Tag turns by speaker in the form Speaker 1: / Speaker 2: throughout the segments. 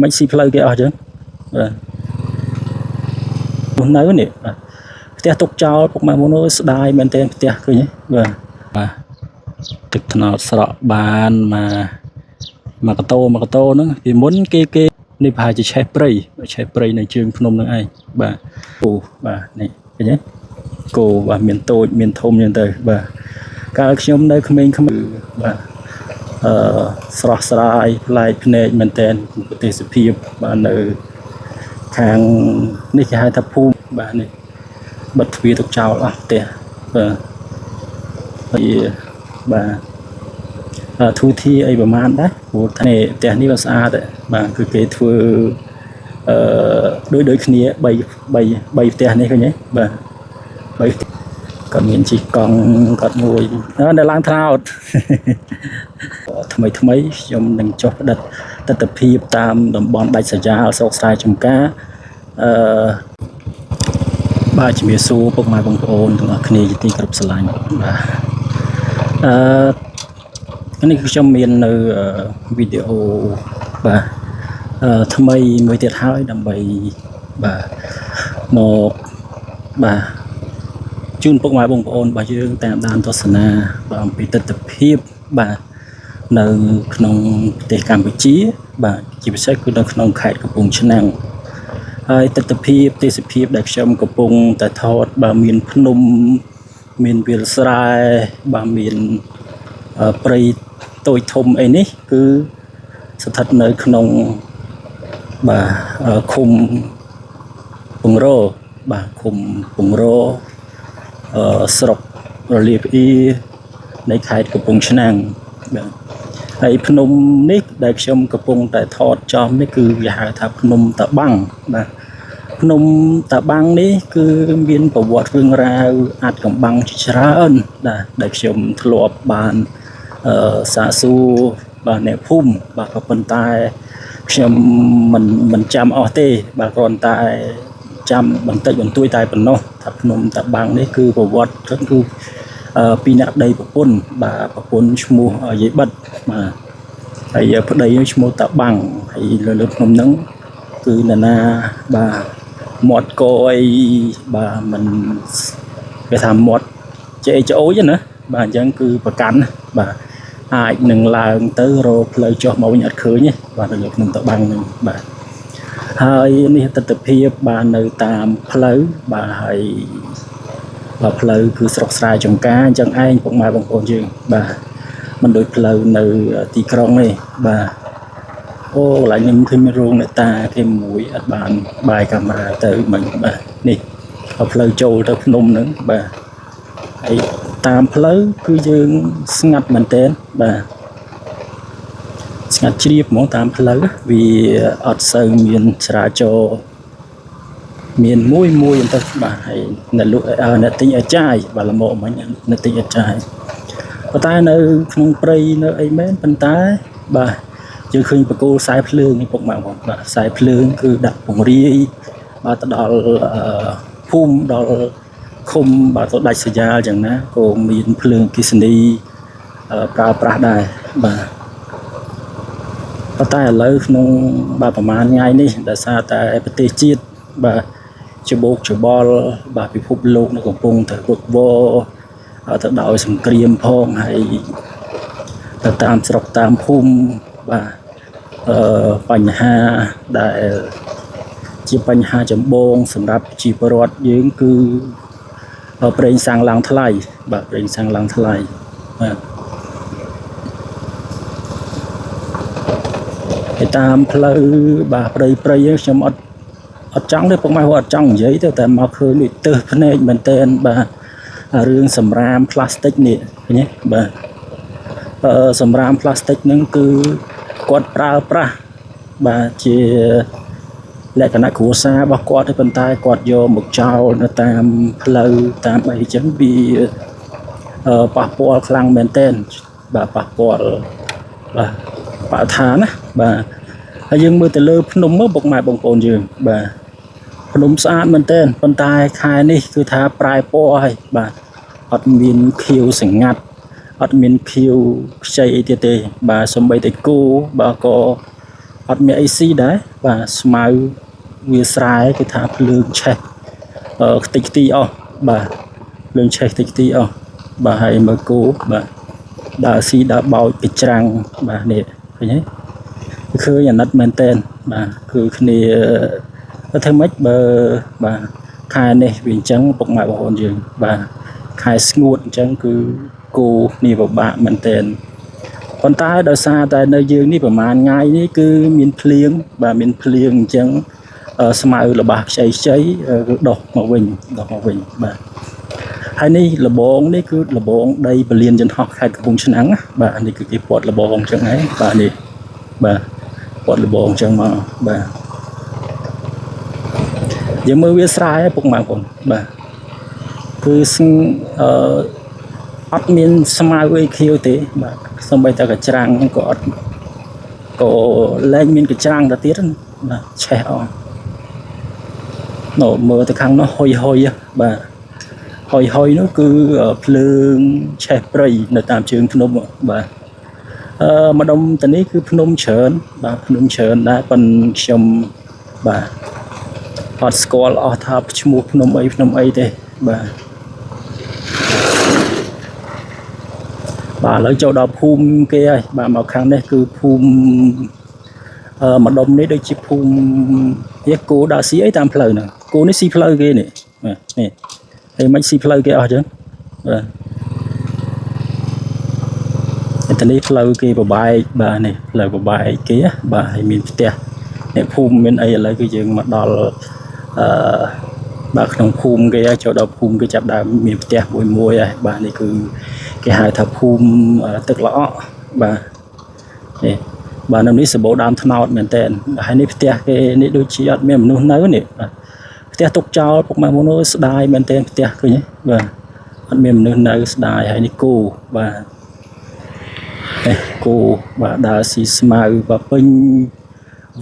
Speaker 1: មិនស៊ីផ្លូវគេអស់ចឹងបាទនៅនេះផ្ទះទុកចោលពុកម៉ែបងប្អូនស្ដាយមែនទែនផ្ទះឃើញបាទទឹកថ្នោតស្រក់បានមកកតោហ្នឹងពីមុនគេនេះប្រហែលជាឆេះព្រៃនៅជើងភ្នំហ្នឹងឯងបាទគោបាទនេះឃើញទេគោបាទមានតូចមានធំចឹងទៅបាទកាលខ្ញុំនៅក្មេងបាទស្រស់ស្រាយប្លែកភ្នែកមែនទែនប្រទេសភាពបាទនៅខាងនេះគេហៅថាភូមិបាទនេះបិទទ្វារទុកចោលអស់ផ្ទះបាទហើយបាទធូធីអីប្រហែលដែរព្រោះថាផ្ទះនេះវាស្អាតបាទគឺគេធ្វើដូចគ្នា3ផ្ទះនេះឃើញទេបាទ3ក៏មានជីកង់គាត់មួយនៅឡើងថ្នោតថ្មីខ្ញុំនឹងចុះផ្ដិតទស្សនវិជ្ជាតាមតំបន់ដាច់ស្រយាលស្រុកស្រែចំការបាទជំរាបសួរពុកម៉ែបងប្អូនទាំងអស់គ្នាជាទីគោរពស្រឡាញ់បាទនេះគឺខ្ញុំមាននៅវីដេអូបាទថ្មីមួយទៀតហើយដើម្បីបាទមកបាទជូនពុកម៉ែបងប្អូនរបស់យើងតាមដានទស្សនាបាទអំពីទស្សនវិជ្ជាបាទនៅក្នុងប្រទេសកម្ពុជាបាទជាពិសេសគឺនៅក្នុងខេត្តកំពង់ឆ្នាំងហើយទស្សនវិជ្ជាទេសភាពដែលខ្ញុំកំពុងតែថតបាទមានភ្នំមានវាលស្រែបាទមានព្រៃតូចធំអីនេះគឺស្ថិតនៅក្នុងបាទឃុំពងរបាទឃុំពងរស្រុករលាភីនៃខេត្តកំពង់ឆ្នាំងបាទហើយភ្នំនេះដែលខ្ញុំកំពុងតែថតចំនេះគឺគេហៅថាភ្នំតាបាំងបាទភ្នំតាបាំងនេះគឺមានប្រវត្តិរឿងរ៉ាវអាចកំបាំងជាច្រើនដែលខ្ញុំធ្លាប់បានសាកសួរបាទអ្នកភូមិបាទក៏ប៉ុន្តែខ្ញុំមិនចាំអស់ទេបាទគ្រាន់តែចាំបន្តិចបន្តួចតែប៉ុណ្ណោះថាភ្នំតាបាំងនេះគឺប្រវត្តិគឺពីអ្នកប្តីប្រពន្ធបាទប្រពន្ធឈ្មោះយាយបិទបាទហើយប្តីឈ្មោះតាបាំងហើយលើភ្នំហ្នឹងគឺនរណាបាទមាត់កអីបាទមិនគេថាមាត់ចេអច្អូចណាបាទអញ្ចឹងគឺប្រកាន់បាទអាចនឹងឡើងទៅរកផ្លូវចុះមកវិញអត់ឃើញទេបាទនៅលើភ្នំតាបាំងហ្នឹងបាទហើយនេះទស្សនវិជ្ជាបាទនៅតាមផ្លូវបាទហើយបាទផ្លូវគឺស្រុកស្រែចំការអញ្ចឹងឯងពុកម៉ែបងប្អូនយើងបាទមិនដូចផ្លូវនៅទីក្រុងទេបាទអូកន្លែងនេះឃើញមានរោងអ្នកតាគេមួយអត់បានបាយកាមេរ៉ាទៅមិនបាទនេះផ្លូវចូលទៅភ្នំហ្នឹងបាទហើយតាមផ្លូវគឺយើងស្ងាត់មែនទែនបាទស្ងាត់ជ្រាបហ្មងតាមផ្លូវវាអត់សូវមានចរាចរណ៍មានមួយទៅបាទហើយអ្នកទិញអាចារ្យបាទល្មមមិញអ្នកទិញអាចារ្យប៉ុន្តែនៅក្នុងព្រៃនៅអីមែនប៉ុន្តែបាទយើងឃើញបកគោខ្សែភ្លើងនេះពុកម៉ែបងបាទខ្សែភ្លើងគឺដាក់ពង្រាយបាទទៅដល់ភូមិដល់ឃុំបាទទៅដាច់ស្រយាលយ៉ាងណាក៏មានភ្លើងអគ្គិសនីប្រើប្រាស់ដែរបាទប៉ុន្តែឥឡូវក្នុងបាទប្រហែលថ្ងៃនេះដោយសារតែប្រទេសជាតិបាទច្បោកច្បល់បាទពិភពលោកនៅកំពុងតែរុកវទៅដោយសង្គ្រាមផងហើយទៅតាមស្រុកតាមភូមិបាទបញ្ហាដែលជាបញ្ហាចម្បងសម្រាប់ប្រជាពលរដ្ឋយើងគឺប្រេងសាំងឡើងថ្លៃបាទប្រេងសាំងឡើងថ្លៃបាទទៅតាមផ្លូវបាទព្រៃខ្ញុំអត់ចង់ទេពុកម៉ែអត់ចង់និយាយទៅតែមកឃើញដូចទើសភ្នែកមែនតែនបាទរឿងសម្រាមផ្លាស្ទិកនេះឃើញទេបាទសម្រាមផ្លាស្ទិកហ្នឹងគឺគាត់ប្រើប្រាស់បាទជាលក្ខណៈគ្រួសាររបស់គាត់ទេប៉ុន្តែគាត់យកមកចោលនៅតាមផ្លូវតាមអីចឹងវាប៉ះពាល់ខ្លាំងមែនទែនបាទប៉ះពាល់បាទបរិស្ថានណាបាទហើយយើងមើលទៅលើភ្នំមកពុកម៉ែបងប្អូនយើងបាទភ្នំស្អាតមែនទែនប៉ុន្តែខែនេះគឺថាប្រែពណ៌ហើយបាទអត់មានខៀវសង្ងាត់អត់មានខៀវខ្ចីអីទៀតទេបាទសំបីតែគោបាទក៏ អត់មានអីស៊ីដែរបាទស្មៅវាស្រែគេថាភ្លើងឆេះខ្ទេចខ្ទីអស់បាទភ្លើងឆេះខ្ទេចខ្ទីអស់បាទហើយមើលគោបាទដើរស៊ីដើរបោចពីច្រាំងបាទនេះឃើញទេឃើញអាណិតមែនតែនបាទគឺគ្នាធ្វើម៉េចបើបាទខែនេះវាអញ្ចឹងពុកម៉ែបងប្អូនយើងបាទខែស្ងួតអញ្ចឹងគឺគោនេះពិបាកមែនតែនប៉ុន្តែដោយសារតែនៅយើងនេះប្រហែលថ្ងៃនេះគឺមានភ្លៀងបាទមានភ្លៀងអញ្ចឹងស្មៅរបស់ខ្ចីគឺដុះមកវិញបាទហើយនេះលបងនេះគឺលបងដីពលានយន្តហោះខេត្តកំពង់ឆ្នាំងបាទនេះគឺគេពាត់លបងអញ្ចឹងហើយបាទនេះបាទពាត់លបងអញ្ចឹងមកបាទយើងមើលវាស្រែពុកម៉ែបងប្អូនបាទគឺអត់មានស្មៅអីខៀវទេបាទសូម្បីតែកច្រាំងក៏អត់ក៏លែងមានកច្រាំងទៅទៀតបាទឆេះអស់នោះមើលទៅខាងនោះហុយបាទហុយនោះគឺភ្លើងឆេះព្រៃនៅតាមជើងភ្នំបាទម្ដុំតានេះគឺភ្នំច្រើនបាទភ្នំច្រើនដែរប៉ុន្តែខ្ញុំបាទអត់ស្គាល់អស់ថាឈ្មោះភ្នំអីទេបាទបាទឥឡូវចូលដល់ភូមិគេហើយបាទមកខាងនេះគឺភូមិម្ដុំនេះដូចជាភូមិវាគោដើរស៊ីអីតាមផ្លូវហ្នឹងគោនេះស៊ីផ្លូវគេនេះនេះហើយមិនស៊ីផ្លូវគេអស់ចឹងបាទតែនេះផ្លូវគេបបែកបាទនេះផ្លូវបបែកគេបាទហើយមានផ្ទះអ្នកភូមិមានអីឥឡូវគឺយើងមកដល់បាទក្នុងភូមិគេហើយចូលដល់ភូមិគេចាប់ដើមមានផ្ទះមួយហើយបាទនេះគឺគេហៅថាភូមិទឹកល្អក់បាទនេះបាទនៅនេះសម្បូរដើមត្នោតមែនតើហើយនេះផ្ទះគេនេះដូចជាអត់មានមនុស្សនៅនេះបាទផ្ទះទុកចោលពុកម៉ែបងប្អូនស្ដាយមែនតើផ្ទះឃើញទេបាទអត់មានមនុស្សនៅស្ដាយហើយនេះគោបាទនេះគោបាទដើរស៊ីស្មៅបាទពេញ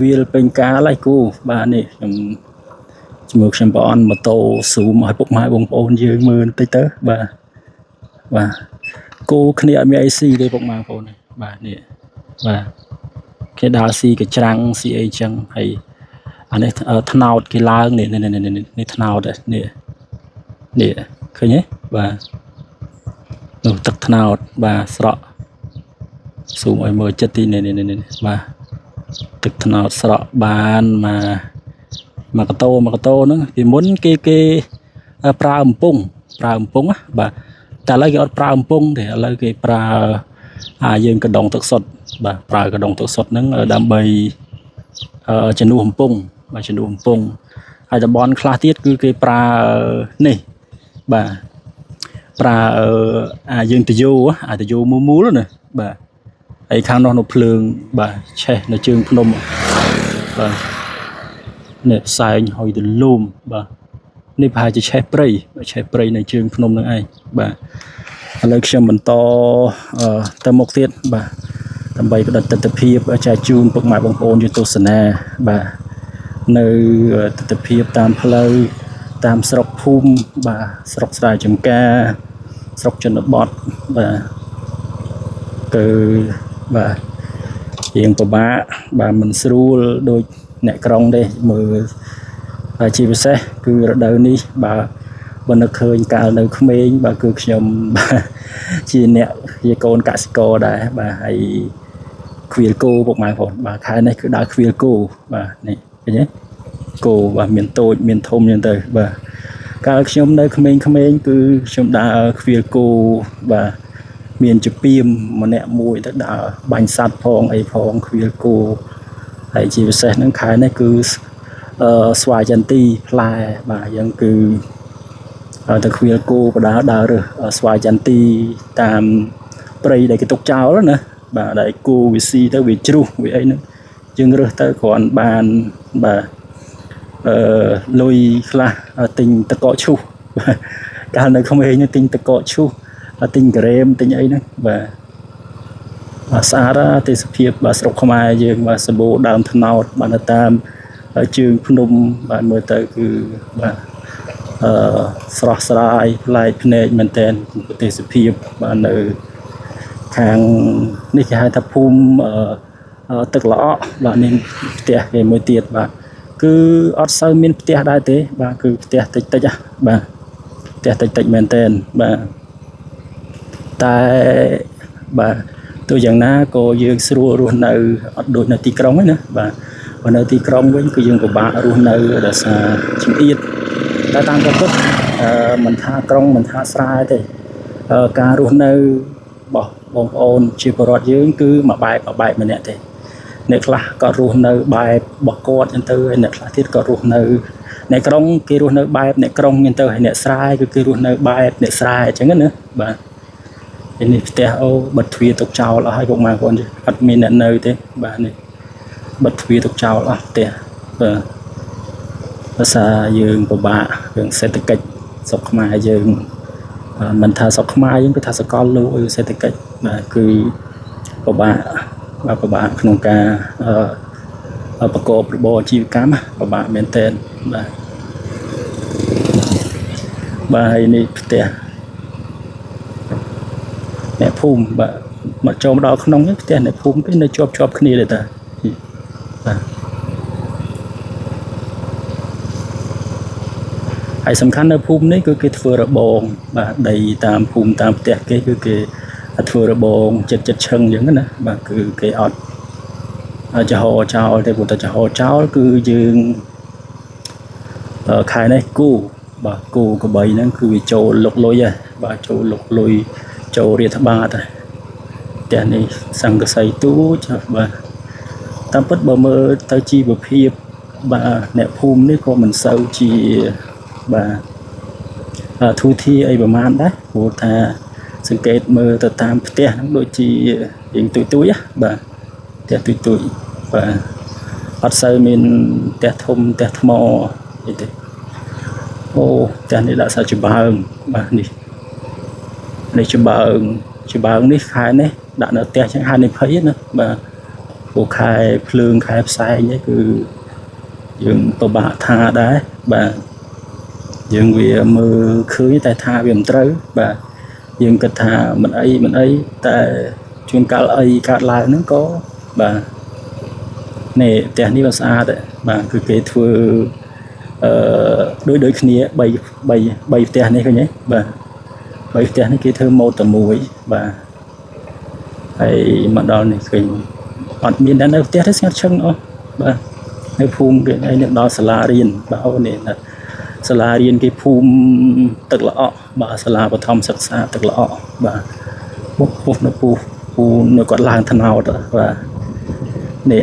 Speaker 1: វាលពេញកាលហើយគោបាទនេះខ្ញុំប្រអន់ម៉ូតូស៊ូមឲ្យពុកម៉ែបងប្អូនយើងមើលបន្តិចទៅបាទគោគ្នាអត់មានអីស៊ីទេពុកម៉ែបងប្អូនបាទនេះបាទគេដើរស៊ីកច្រាំងស៊ីអីចឹងហើយអានេះថ្នោតគេឡើងនេះថ្នោតនេះឃើញទេបាទនោះទឹកថ្នោតបាទស្រក់ស៊ូមឲ្យមើលចិត្តទីនេះបាទទឹកថ្នោតស្រក់បានមកកតោហ្នឹងពីមុនគេប្រើអំពង់បាទតែឥឡូវគេអត់ប្រើអំពង់ទេឥឡូវគេប្រើយើងកដងទឹកសុទ្ធបាទប្រើកដងទឹកសុទ្ធហ្នឹងដើម្បីជំនួសអំពង់បាទជំនួសអំពង់ហើយតំបន់ខ្លះទៀតគឺគេប្រើនេះបាទប្រើយើងទៅយោមូលណាបាទហើយខាងនោះនៅភ្លើងបាទឆេះនៅជើងភ្នំបាទនេះផ្សែងហុយទលូមបាទនេះប្រហែលជាឆេះព្រៃនៅជើងភ្នំនឹងឯងបាទឥឡូវខ្ញុំបន្តទៅមុខទៀតបាទដើម្បីផ្ដល់ទស្សនភាពចែកជូនពុកម៉ែបងប្អូនយុទស្សនាបាទនៅទស្សនភាពតាមផ្លូវតាមស្រុកភូមិបាទស្រុកស្រែចម្ការស្រុកជនបទបាទគឺបាទរៀងពិបាកបាទមិនស្រួលដូចអ្នកក្រុងទេមើលជាពិសេសគឺរដូវនេះបាទបើនឹកឃើញកាលនៅក្មេងបាទគឺខ្ញុំបាទជាអ្នកជាកូនកសិករដែរបាទហើយខ្វៀលគោពុកម៉ែបងប្អូនបាទខែនេះគឺដើរខ្វៀលគោបាទនេះឃើញទេគោបាទមានតូចមានធំចឹងទៅបាទកាលខ្ញុំនៅក្មេងៗគឺខ្ញុំដើរខ្វៀលគោបាទមានជាពីមម្នាក់មួយទៅដើរបាញ់សัตว์ផងអីផងខ្វៀលគោហើយជាពិសេសហ្នឹងខែនេះគឺស្វាយចន្ទីផ្លែបាទយើងគឺទៅខ្វៀលគោបដាដើររើសស្វាយចន្ទីតាមព្រៃដែលគេទុកចោលណាបាទដែលគោវាស៊ីទៅវាជ្រុះវាអីហ្នឹងយើងរើសទៅគ្រាន់បានបាទលុយខ្លះទិញតកកឈូសកាលនៅក្មេងទិញតកកឈូសទិញការ៉េមទិញអីហ្នឹងបាទស្អាតទេសភាពបាទស្រុកខ្មែរយើងបាទសម្បូរដើមត្នោតបាទនៅតាមជើងភ្នំបាទមើលទៅគឺបាទស្រស់ស្រាយប្លែកភ្នែកមែនទែនទេសភាពបាទនៅខាងនេះគេហៅថាភូមិ ទឹកល្អបាទនេះផ្ទះគេមួយទៀតបាទគឺអត់សូវមានផ្ទះដែរទេបាទគឺផ្ទះតិចតិចបាទផ្ទះតិចតិចមែនតើបាទតែបាទទោះយ៉ាងណាក៏យើងស្រួលរស់នៅអត់ដូចនៅទីក្រុងទេណាបាទបើនៅទីក្រុងវិញគឺយើងពិបាករស់នៅដោយសារជំអៀតតែតាមពិតមិនថាក្រុងមិនថាស្រែទេការរស់នៅរបស់បងប្អូនជាពលរដ្ឋយើងគឺមួយបែបម្នាក់ទេអ្នកខ្លះក៏រស់នៅបែបរបស់គាត់អញ្ចឹងទៅហើយអ្នកខ្លះទៀតក៏រស់នៅអ្នកក្រុងគេរស់នៅបែបអ្នកក្រុងអញ្ចឹងទៅហើយអ្នកស្រែគឺគេរស់នៅបែបអ្នកស្រែអញ្ចឹងណាបាទនេះផ្ទះអូបិទទ្វារទុកចោលអស់ហើយពុកម៉ែបងប្អូនអត់មានអ្នកនៅទេបាទនេះបិទទ្វារទុកចោលអស់ផ្ទះបាទភាសាយើងពិបាករឿងសេដ្ឋកិច្ចស្រុកខ្មែរយើងមិនថាស្រុកខ្មែរយើងគឺថាសកលលោកសេដ្ឋកិច្ចបាទគឺពិបាកក្នុងការប្រកបរបរអាជីវកម្មពិបាកមែនទែនបាទហើយនេះផ្ទះអ្នកភូមិបាទមកចូលមកដល់ក្នុងនេះផ្ទះអ្នកភូមិគេនៅជាប់គ្នាទេតាបាទហើយសំខាន់នៅភូមិនេះគឺគេធ្វើរបងបាទដីតាមភូមិតាមផ្ទះគេគឺគេធ្វើរបងចិត្តឈឹងអញ្ចឹងណាបាទគឺគេអត់ចំហចោលទេព្រោះតែចំហចោលគឺយើងខែនេះគូបាទគូកបីហ្នឹងគឺវាចូលលុកលុយហ៎បាទចូលលុកលុយចូលរាធបាតហ៎ផ្ទះនេះសង្កសីទូចបាទតាមពិតបើមើលទៅជីវភាពបាទអ្នកភូមិនេះក៏មិនសូវជាបាទធូធាអីប្រហែលដែរព្រោះថាសង្កេតមើលទៅតាមផ្ទះហ្នឹងដូចជាយើងទូចបាទផ្ទះទូចបាទអត់សូវមានផ្ទះធំផ្ទះថ្មអីទេអូផ្ទះនេះដាក់សាច់ច្បើងបាទនេះច្បើងនេះខែនេះដាក់នៅផ្ទះចឹងហានិភ័យណាបាទព្រោះខែភ្លើងខែផ្សែងហ្នឹងគឺយើងពិបាកថាដែរបាទយើងវាមើលឃើញតែថាវាមិនត្រូវបាទយើងគិតថាមិនអីតែជួនកាលអីកើតឡើងហ្នឹងក៏បាទនេះផ្ទះនេះវាស្អាតបាទគឺគេធ្វើដូចគ្នា3ផ្ទះនេះឃើញទេបាទ3ផ្ទះនេះគេធ្វើម៉ូតតែមួយបាទហើយមកដល់នេះឃើញអត់មាននៅផ្ទះទេស្ងាត់ឈឹងអស់បាទនៅភូមិគេឯនេះដល់សាលារៀនបាទអូនេះសាលារៀនគេភូមិទឹកល្អក់បាទសាលាបឋមសិក្សាទឹកល្អក់បាទពុះនៅនៅគាត់ឡើងថ្នោតបាទនេះ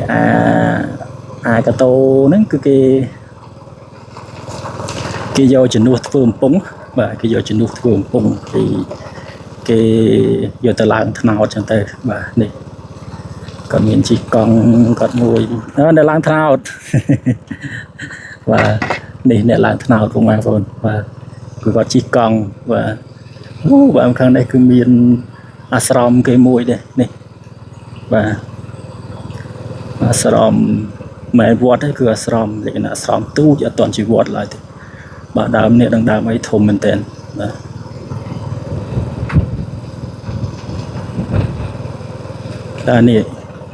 Speaker 1: អាកាតូហ្នឹងគឺគេយកជំនួសធ្វើអំពង់បាទគេយកជំនួសធ្វើអំពង់គេយកទៅឡើងថ្នោតចឹងទៅបាទនេះក៏មានជីកង់គាត់មួយនៅឡើងថ្នោតបាទនេះអ្នកឡើងថ្នោតពុកម៉ែបងប្អូនបាទគឺគាត់ជីកង់បាទអូបាទខាងនេះគឺមានអាស្រមគេមួយដែរនេះបាទអាស្រមមែនវត្តទេគឺអាស្រមលក្ខណៈអាស្រមទូចអត់ទាន់ជីវត្តឡើយទេបាទដើមនេះដើមអីធំមែនតើបាទតែនេះ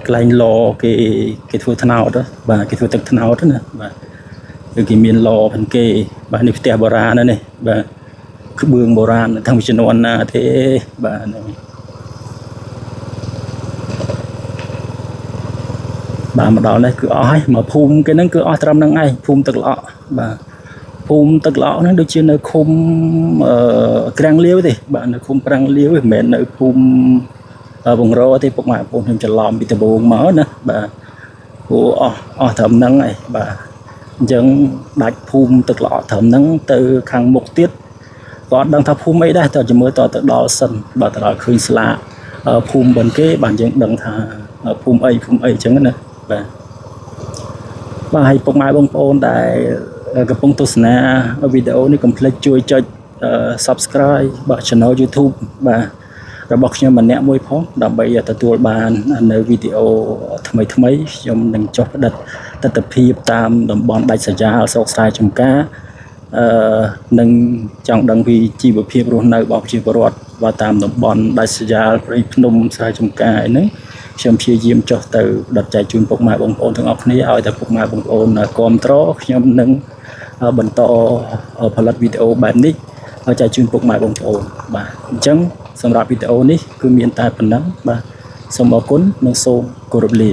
Speaker 1: កន្លែងឡគេធ្វើថ្នោតបាទគេធ្វើទឹកថ្នោតណាបាទគឺគេមានឡផងគេបាទនេះផ្ទះបុរាណណានេះបាទក្បឿងបុរាណតាំងពីជំនាន់ណាទេបាទហ្នឹងបាទមកដល់នេះគឺអស់ហើយមកភូមិគេហ្នឹងគឺអស់ត្រឹមហ្នឹងឯងភូមិទឹកល្អក់បាទភូមិទឹកល្អក់ហ្នឹងដូចជានៅឃុំក្រាំងលាវទេបាទនៅឃុំប្រាំងលាវមិនមែននៅភូមិបង្រោទេពុកម៉ែបងប្អូនខ្ញុំច្រឡំពីដំបូងមកណាបាទព្រោះអស់ត្រឹមហ្នឹងឯងបាទអញ្ចឹងដាច់ភូមិទឹកល្អក់ត្រឹមហ្នឹងទៅខាងមុខទៀតក៏អត់ដឹងថាភូមិអីដែរតើចាំមើលតទៅដល់សិនបាទទៅដល់ឃើញស្លាកភូមិបនគេបាទយើងដឹងថាភូមិអីអញ្ចឹងណាបាទហើយពុកម៉ែបងប្អូនដែលកំពុងទស្សនាវីដេអូនេះកុំភ្លេចជួយចុច Subscribe បាទ Channel YouTube បាទរបស់ខ្ញុំម្នាក់មួយផងដើម្បីទទួលបាននៅវីដេអូថ្មីខ្ញុំនឹងចុះផ្តិតទស្សនភាពតាមតំបន់ដាច់ស្រយាលស្រុកស្រែចម្ការនឹងចង់ដឹងពីជីវភាពរស់នៅរបស់ប្រជាពលរដ្ឋបាទតាមតំបន់ដាច់ស្រយាលព្រៃភ្នំស្រែចម្ការហ្នឹង ខ្ញុំព្យាយាមចុះទៅដុតចែកជូនពុកម៉ែបងប្អូនទាំងអស់គ្នាឲ្យតែពុកម៉ែបងប្អូនគ្រប់គ្រងខ្ញុំនឹងបន្តផលិតវីដេអូបែបនេះឲ្យចែកជូនពុកម៉ែបងប្អូនបាទអញ្ចឹងសម្រាប់វីដេអូនេះគឺមានតែប៉ុណ្ណឹងបាទសូមអរគុណនិងសូមគោរពលា